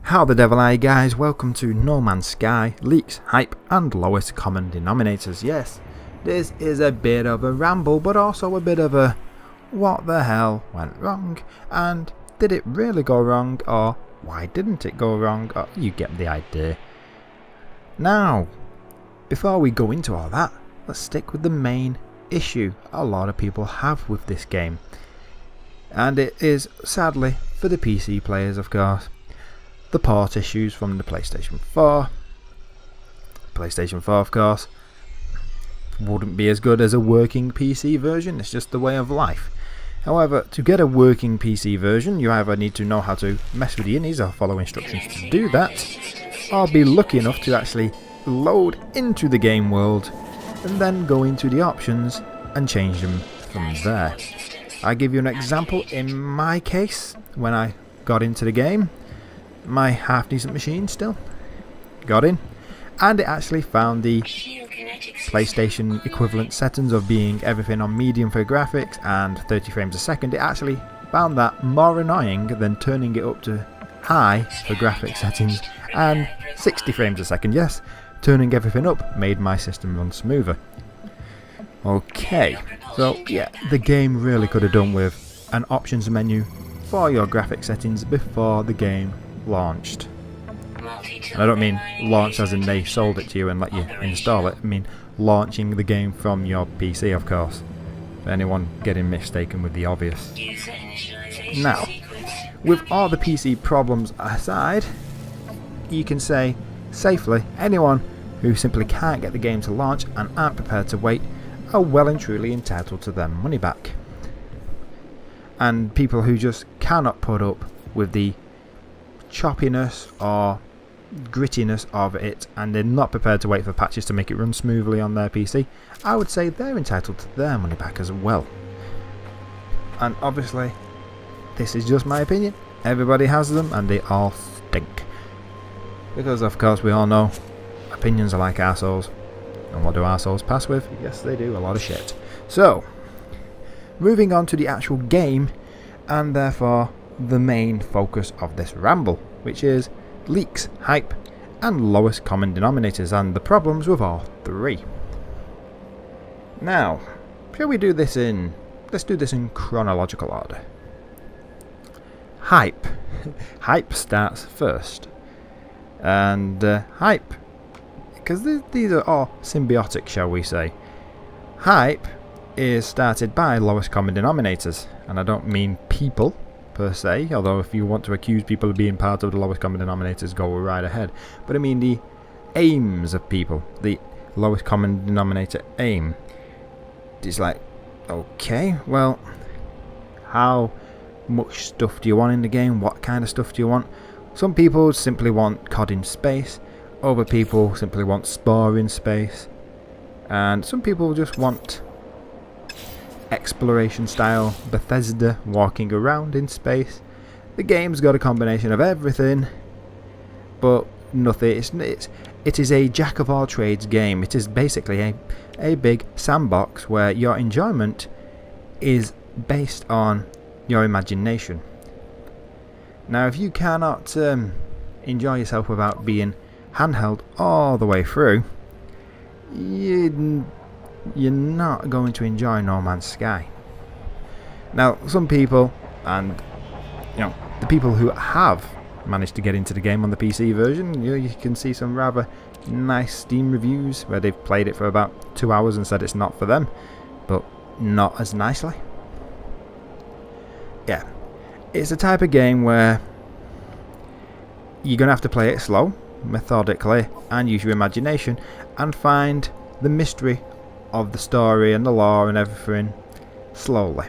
How the devil are you guys? Welcome to No Man's Sky, leaks, hype and lowest common denominators. Yes, this is a bit of a ramble, but also a bit of a what the hell went wrong, and did it really go wrong, or why didn't it go wrong, or you get the idea. Now, before we go into all that, let's stick with the main issue a lot of people have with this game, and it is, sadly, for the PC players of course, the port issues from the PlayStation 4. PlayStation 4 of course wouldn't be as good as a working PC version, it's just the way of life. However, to get a working PC version, you either need to know how to mess with the innies or follow instructions to do that, or be lucky enough to actually load into the game world and then go into the options and change them from there. I'll give you an example. In my case, when I got into the game, my half decent machine still got in, and it actually found the PlayStation equivalent settings of being everything on medium for graphics and 30 frames a second. It actually found that more annoying than turning it up to high for graphics settings and 60 frames a second. Yes, turning everything up made my system run smoother. Okay, so yeah, the game really could have done with an options menu for your graphics settings before the game launched. And I don't mean launch as in they sold it to you and let you install it, I mean launching the game from your PC of course, for anyone getting mistaken with the obvious. Now, with all the PC problems aside, you can say safely anyone who simply can't get the game to launch and aren't prepared to wait are well and truly entitled to their money back. And people who just cannot put up with the choppiness or grittiness of it and they're not prepared to wait for patches to make it run smoothly on their PC, I would say they're entitled to their money back as well. And obviously this is just my opinion, everybody has them and they all stink, because of course we all know opinions are like arseholes, and what do arseholes pass with? Yes, they do, a lot of shit. So moving on to the actual game, and therefore the main focus of this ramble, which is leaks, hype and lowest common denominators, and the problems with all three. Now, shall we do this in, let's do this in chronological order. Hype. Hype starts first, and hype, because these are all symbiotic, shall we say. Hype is started by lowest common denominators, and I don't mean people per se, although if you want to accuse people of being part of the lowest common denominators, go right ahead, but I mean the aims of people, the lowest common denominator aim. It's like, okay, well, how much stuff do you want in the game? What kind of stuff do you want? Some people simply want COD in space, other people simply want Spore in space, and some people just want exploration style Bethesda walking around in space. The game's got a combination of everything, but nothing. It is a jack of all trades game. It is basically a big sandbox where your enjoyment is based on your imagination. Now, if you cannot enjoy yourself without being handheld all the way through, you're not going to enjoy No Man's Sky. Now, some people, and you know, the people who have managed to get into the game on the PC version, you can see some rather nice Steam reviews where they've played it for about 2 hours and said it's not for them, but not as nicely. Yeah, it's a type of game where you're going to have to play it slow, methodically, and use your imagination and find the mystery of the story and the lore and everything slowly.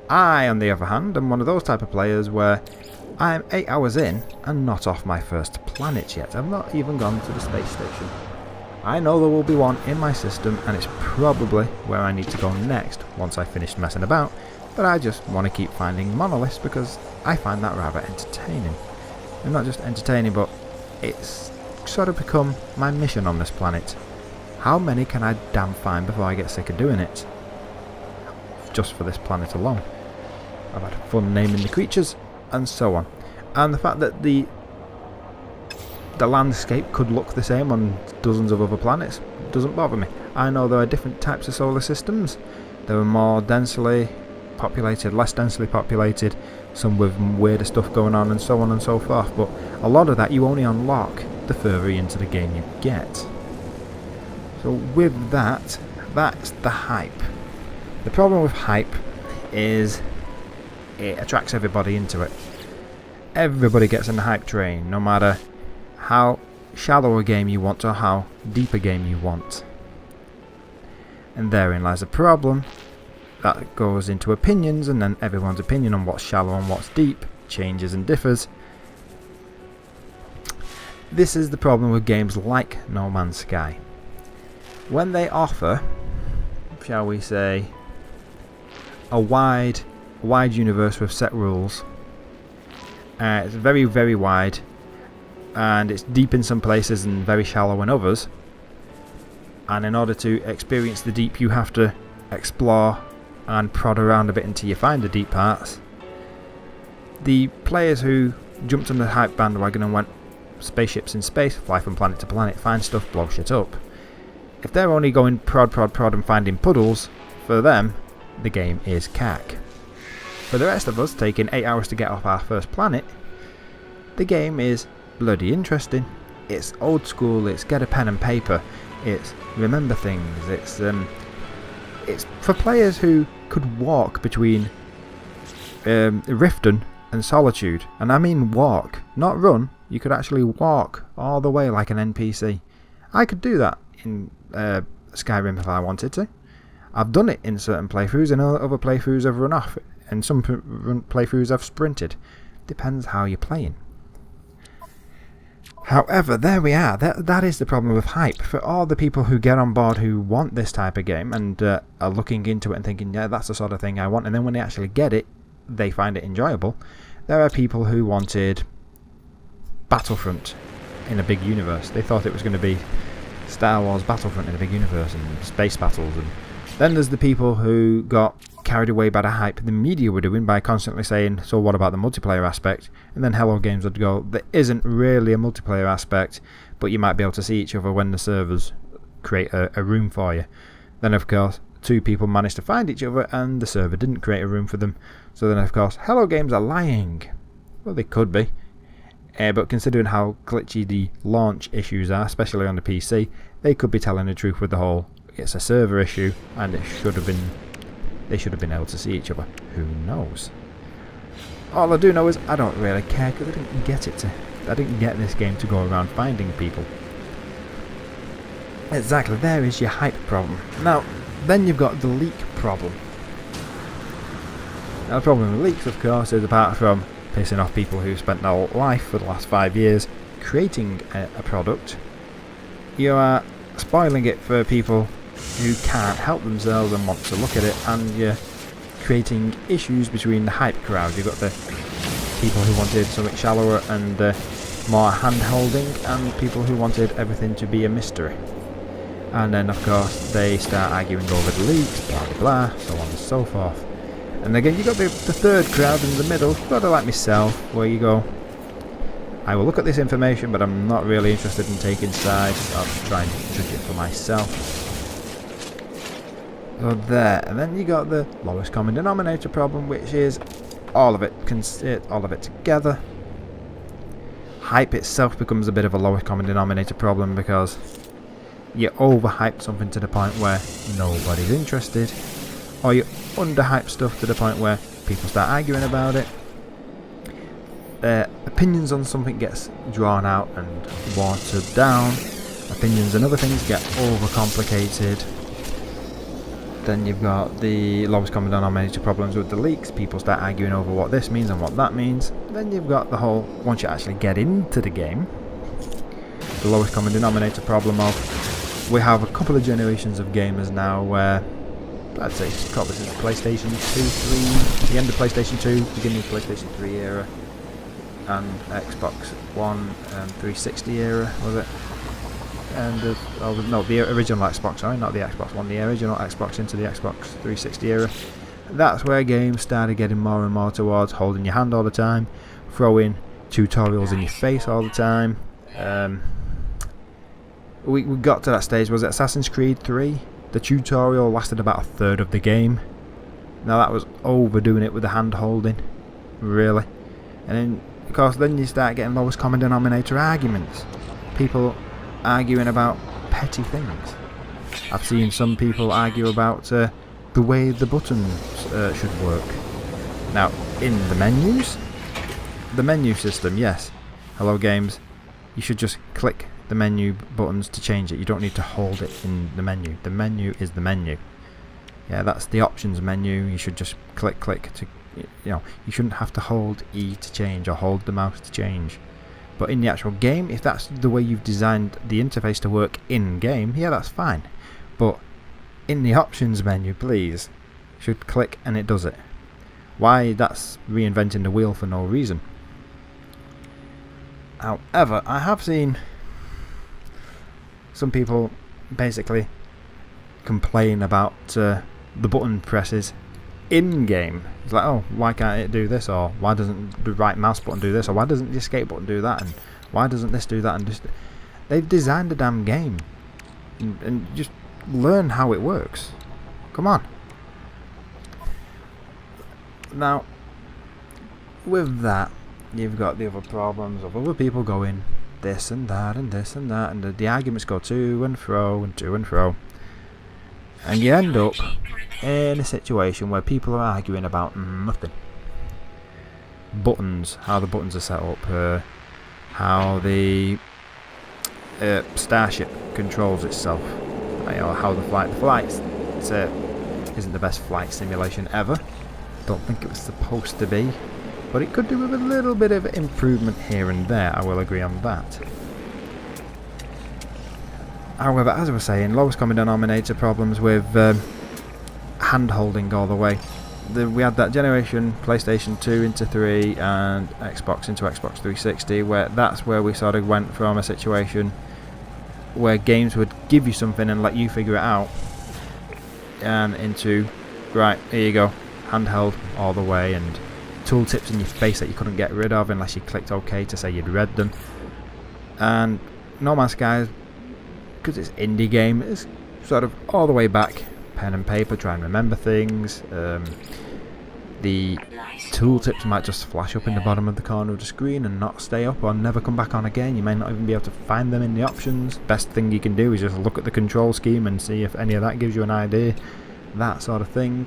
I, on the other hand, am one of those type of players where I'm 8 hours in and not off my first planet yet. I've not even gone to the space station. I know there will be one in my system, and it's probably where I need to go next once I finish messing about, but I just want to keep finding monoliths because I find that rather entertaining. And not just entertaining, but it's sort of become my mission on this planet. How many can I damn find before I get sick of doing it? Just for this planet alone. I've had fun naming the creatures, and so on. And the fact that the the landscape could look the same on dozens of other planets. It doesn't bother me. I know there are different types of solar systems. There are more densely populated, less densely populated, some with weirder stuff going on, and so on and so forth, but a lot of that you only unlock the further into the game you get. So with that, that's the hype. The problem with hype is it attracts everybody into it. Everybody gets in the hype train, no matter how shallow a game you want or how deep a game you want. And therein lies a problem. That goes into opinions, and then everyone's opinion on what's shallow and what's deep changes and differs. This is the problem with games like No Man's Sky. When they offer, shall we say, a wide universe with set rules, it's very, very wide, and it's deep in some places and very shallow in others, and in order to experience the deep you have to explore and prod around a bit until you find the deep parts. The players who jumped on the hype bandwagon and went spaceships in space, fly from planet to planet, find stuff, blow shit up. If they're only going prod and finding puddles, for them the game is cack. For the rest of us, taking 8 hours to get off our first planet, the game is bloody interesting. It's old school, it's get a pen and paper, it's remember things, it's for players who could walk between Riften and Solitude. And I mean walk, not run. You could actually walk all the way like an NPC. I could do that in Skyrim if I wanted to. I've done it in certain playthroughs, and other playthroughs I've run off, and some playthroughs I've sprinted. Depends how you're playing. However, there we are. That is the problem with hype. For all the people who get on board who want this type of game and are looking into it and thinking, yeah, that's the sort of thing I want, and then when they actually get it, they find it enjoyable. There are people who wanted Battlefront in a big universe. They thought it was going to be Star Wars Battlefront in a big universe and space battles. And then there's the people who got carried away by the hype the media were doing by constantly saying, so what about the multiplayer aspect? And then Hello Games would go, there isn't really a multiplayer aspect, but you might be able to see each other when the servers create a room for you. Then of course two people managed to find each other and the server didn't create a room for them. So then of course Hello Games are lying. Well, they could be, but considering how glitchy the launch issues are, especially on the PC, they could be telling the truth with the whole it's a server issue and they should have been able to see each other. Who knows? All I do know is I don't really care because I didn't get this game to go around finding people. Exactly, there is your hype problem. Now, then you've got the leak problem. Now the problem with leaks, of course, is apart from pissing off people who spent their life for the last 5 years creating a product, you are spoiling it for people who can't help themselves and want to look at it, and you're creating issues between the hype crowd. You've got the people who wanted something shallower and more hand-holding, and people who wanted everything to be a mystery. And then of course they start arguing over the leaks, blah blah blah, so on and so forth. And again you've got the third crowd in the middle, sort of like myself, where you go, I will look at this information but I'm not really interested in taking sides, I'll try and judge it for myself. So there, and then you got the lowest common denominator problem, which is all of it together. Hype itself becomes a bit of a lowest common denominator problem because you overhype something to the point where nobody's interested, or you underhype stuff to the point where people start arguing about it. Opinions on something gets drawn out and watered down. Opinions and other things get overcomplicated. Then you've got the lowest common denominator problems with the leaks. People start arguing over what this means and what that means. Then you've got the whole, once you actually get into the game, the lowest common denominator problem of, we have a couple of generations of gamers now where, I'd say probably since PlayStation 2, 3, the end of PlayStation 2, beginning of PlayStation 3 era, and Xbox One and 360 era, was it? And the original Xbox, sorry, not the Xbox One, the original Xbox into the Xbox 360 era. That's where games started getting more and more towards holding your hand all the time, throwing tutorials in your face all the time, We got to that stage. Was it Assassin's Creed 3? The tutorial lasted about a third of the game. Now that was overdoing it with the hand holding, really. And then, of course, then you start getting lowest common denominator arguments. People arguing about petty things. I've seen some people argue about the way the buttons should work. Now, in the menus, the menu system, yes. Hello games, you should just click the menu buttons to change it. You don't need to hold it in the menu. The menu is the menu. Yeah, that's the options menu. You should just click to, you shouldn't have to hold E to change or hold the mouse to change. But in the actual game, if that's the way you've designed the interface to work in game, yeah, that's fine. But in the options menu, please, you should click and it does it. Why? That's reinventing the wheel for no reason. However, I have seen some people basically complain about the button presses in game. It's like, oh, why can't it do this, or why doesn't the right mouse button do this, or why doesn't the escape button do that, and why doesn't this do that, and just they've designed a damn game, and just learn how it works. Come on. Now, with that, you've got the other problems of other people going this and that and this and that, and the arguments go to and fro and to and fro, and you end up in a situation where people are arguing about nothing. Buttons, how the buttons are set up, how the starship controls itself, how the flights isn't the best flight simulation ever. Don't think it was supposed to be, but it could do with a little bit of improvement here and there. I will agree on that. However, as I was saying, lowest common denominator problems with hand holding all the way. We had that generation PlayStation 2 into 3 and Xbox into Xbox 360, where that's where we sort of went from a situation where games would give you something and let you figure it out, and into, right, here you go, handheld all the way, and tooltips in your face that you couldn't get rid of unless you clicked OK to say you'd read them. And No Man's Sky, because it's indie game, it's sort of all the way back, pen and paper, try and remember things. The tooltips might just flash up in the bottom of the corner of the screen and not stay up or never come back on again. You may not even be able to find them in the options. Best thing you can do is just look at the control scheme and see if any of that gives you an idea, that sort of thing.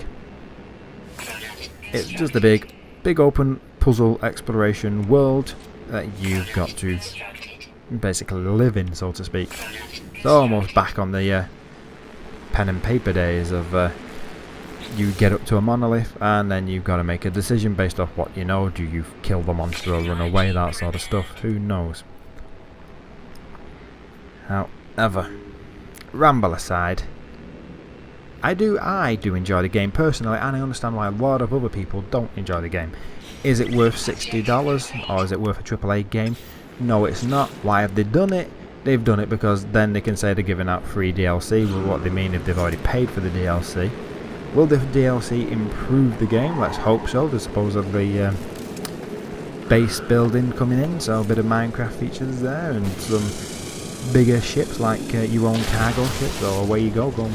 It's just a big open puzzle exploration world that you've got to basically live in, so to speak. It's almost back on the pen and paper days of you get up to a monolith and then you've got to make a decision based off what you know. Do you kill the monster or run away, that sort of stuff? Who knows? However, ramble aside, I do enjoy the game personally, and I understand why a lot of other people don't enjoy the game. Is it worth $60 or is it worth a AAA game? No, it's not. Why have they done it? They've done it because then they can say they're giving out free DLC. Well, what they mean if they've already paid for the DLC. Will the DLC improve the game? Let's hope so. There's supposedly base building coming in, so a bit of Minecraft features there, and some bigger ships like your own cargo ships, or away you go and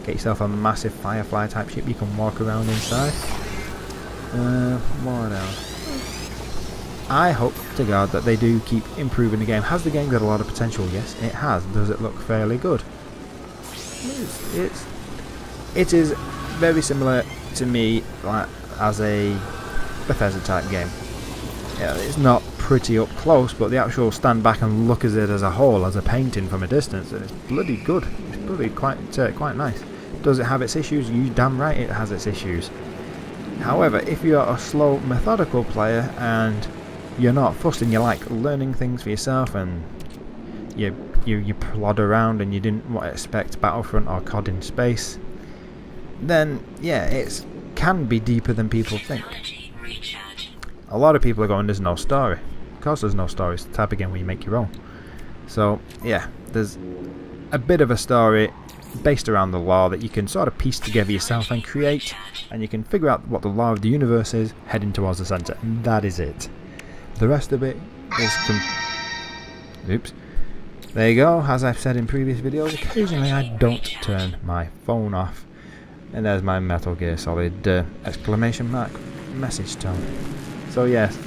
get yourself a massive Firefly type ship you can walk around inside. What else? I hope to God that they do keep improving the game. Has the game got a lot of potential? Yes, it has. Does it look fairly good? It is very similar to me, like, as a Bethesda type game. Yeah, it's not pretty up close, but the actual stand back and look at it as a whole, as a painting from a distance, it's bloody good. It's bloody quite nice. Does it have its issues? You damn right it has its issues. However, if you're a slow, methodical player and you're not fussed and you like learning things for yourself, and you plod around and you didn't expect Battlefront or COD in space, then yeah, it can be deeper than people think. A lot of people are going, there's no story. Of course there's no story. It's the type of game where you make your own. So yeah, there's a bit of a story based around the lore that you can sort of piece together yourself and create, and you can figure out what the lore of the universe is heading towards the centre, and that is it. The rest of it is Oops. There you go. As I've said in previous videos, occasionally I don't turn my phone off. And there's my Metal Gear Solid exclamation mark message tone. So yes,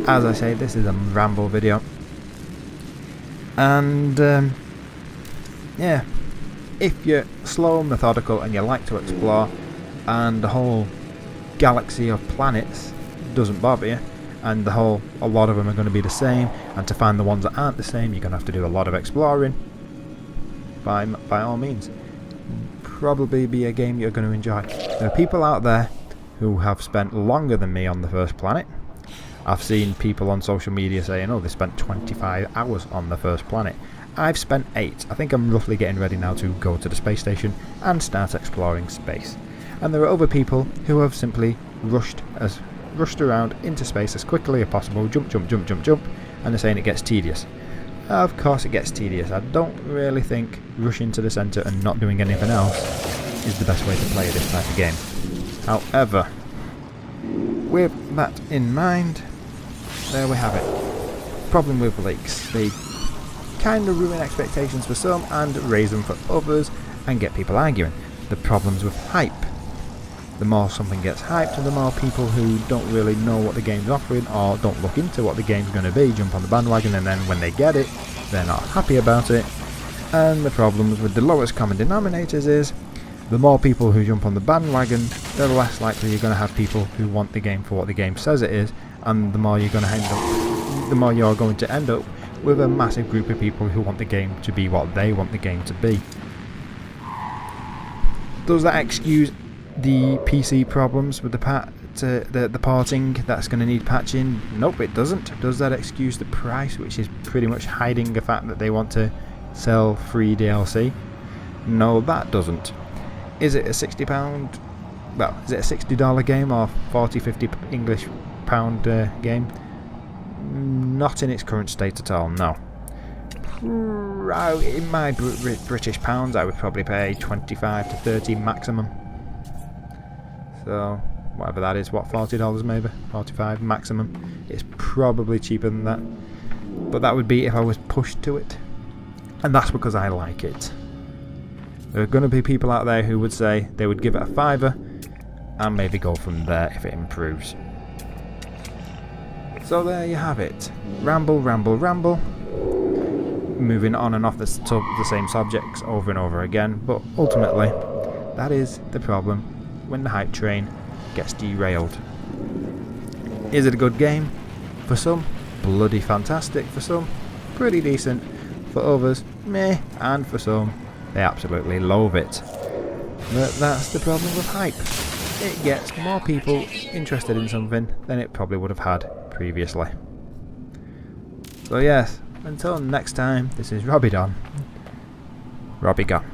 as I say, this is a ramble video. And yeah, if you're slow, methodical, and you like to explore, and the whole galaxy of planets doesn't bother you, and a lot of them are going to be the same, and to find the ones that aren't the same, you're going to have to do a lot of exploring. By all means, probably be a game you're going to enjoy. There are people out there who have spent longer than me on the first planet. I've seen people on social media saying, oh, they spent 25 hours on the first planet. I've spent 8. I think I'm roughly getting ready now to go to the space station and start exploring space. And there are other people who have simply rushed around into space as quickly as possible, jump, and they're saying it gets tedious. Of course it gets tedious. I don't really think rushing to the centre and not doing anything else is the best way to play this type of game. However, with that in mind, there we have it. Problem with leaks. They kind of ruin expectations for some and raise them for others and get people arguing. The problems with hype. The more something gets hyped, the more people who don't really know what the game's offering or don't look into what the game's going to be jump on the bandwagon, and then when they get it, they're not happy about it. And the problems with the lowest common denominators is the more people who jump on the bandwagon, the less likely you're going to have people who want the game for what the game says it is, and the more you're going to end up with a massive group of people who want the game to be what they want the game to be. Does that excuse the PC problems with the porting that's going to need patching? Nope, it doesn't. Does that excuse the price, which is pretty much hiding the fact that they want to sell free DLC? No, that doesn't. Is it a £60? Well, is it a $60 game or 40-50 English pound game? Not in its current state at all, no. In my British pounds, I would probably pay 25 to 30 maximum. So, whatever that is, what, $40 maybe? 45 maximum. It's probably cheaper than that. But that would be if I was pushed to it. And that's because I like it. There are going to be people out there who would say they would give it a £5 and maybe go from there if it improves. So there you have it. Ramble. Moving on and off the same subjects over and over again. But ultimately, that is the problem when the hype train gets derailed. Is it a good game? For some, bloody fantastic. For some, pretty decent. For others, meh. And for some, they absolutely loathe it. But that's the problem with hype. It gets more people interested in something than it probably would have had previously. So yes, until next time, this is Robbie Don. Robbie gone.